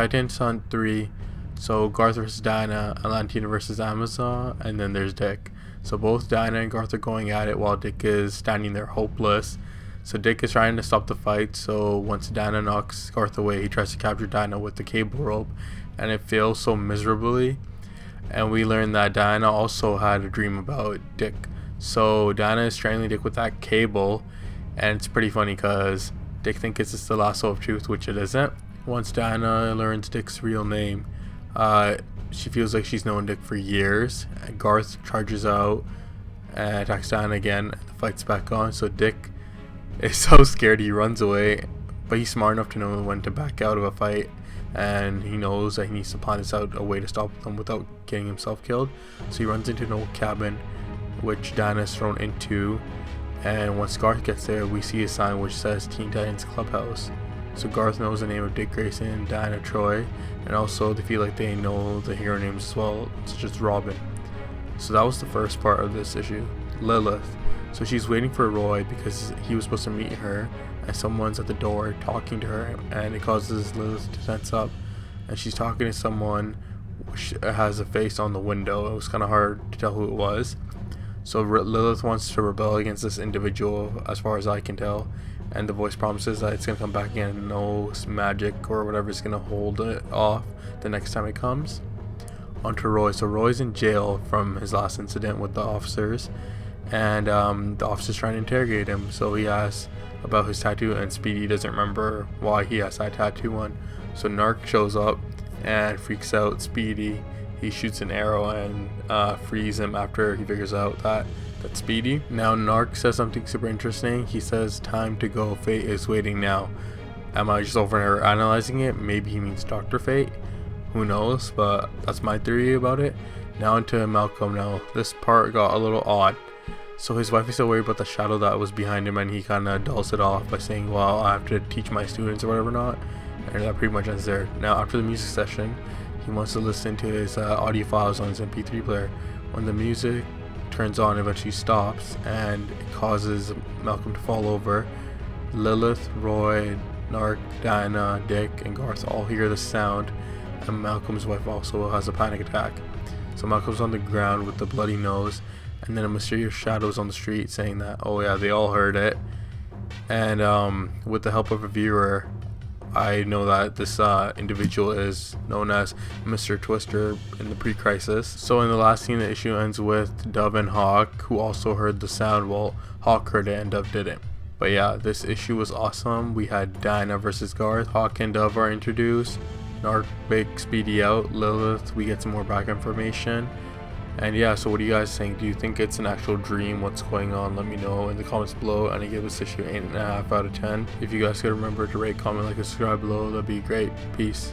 Titans Hunt 3. So Garth versus Diana, Atlantina versus Amazon, and then there's Dick. So both Diana and Garth are going at it while Dick is standing there hopeless. So Dick is trying to stop the fight, so once Diana knocks Garth away, he tries to capture Diana with the cable rope, and it fails so miserably. And we learn that Diana also had a dream about Dick. So Diana is strangling Dick with that cable, and it's pretty funny because Dick thinks it's just the lasso of truth, which it isn't. Once Diana learns Dick's real name, she feels like she's known Dick for years. And Garth charges out and attacks Diana again, and the fight's back on. So Dick is so scared he runs away, but he's smart enough to know when to back out of a fight, and he knows that he needs to plan this out a way to stop them without getting himself killed. So he runs into an old cabin which Diana is thrown into, and once Garth gets there, we see a sign which says Teen Titans Clubhouse. So Garth knows the name of Dick Grayson and Diana Troy, and also they feel like they know the hero names as well, such as Robin. So that was the first part of this issue. Lilith. So she's waiting for Roy because he was supposed to meet her, and someone's at the door talking to her, and it causes Lilith to tense up, and she's talking to someone which has a face on the window. It was kind of hard to tell who it was. So Lilith wants to rebel against this individual, as far as I can tell, and the voice promises that it's going to come back again, no magic or whatever is going to hold it off the next time it comes. Onto Roy. So Roy's in jail from his last incident with the officers, and the officer's trying to interrogate him. So he asks about his tattoo, and Speedy doesn't remember why he has that tattoo on. So Narc shows up and freaks out Speedy. He shoots an arrow and frees him after he figures out that that's Speedy. Now Narc says something super interesting. He says, "Time to go, fate is waiting now." Am I just over analyzing it? Maybe he means Dr. Fate, who knows, but that's my theory about it. Now into Malcolm. Now this part got a little odd. So his wife is still worried about the shadow that was behind him, and he kind of dulls it off by saying, well, I have to teach my students or whatever not, and that pretty much ends there. Now after the music session, he wants to listen to his audio files on his MP3 player. When the music turns on, it eventually stops, and it causes Malcolm to fall over. Lilith, Roy, Narc, Diana, Dick, and Garth all hear the sound, and Malcolm's wife also has a panic attack. So Malcolm's on the ground with the bloody nose, and then a mysterious shadow is on the street saying that, oh yeah, they all heard it. And with the help of a viewer, I know that this individual is known as Mr. Twister in the pre-crisis. So in the last scene, the issue ends with Dove and Hawk, who also heard the sound. Well, Hawk heard it and Dove didn't. But yeah, this issue was awesome. We had Diana versus Garth. Hawk and Dove are introduced. Narc bakes Speedy out. Lilith, we get some more back information. And yeah, so what do you guys think? Do you think it's an actual dream? What's going on? Let me know in the comments below. And I give this issue 8.5 out of 10. If you guys could remember to rate, comment, like, and subscribe below, that'd be great. Peace.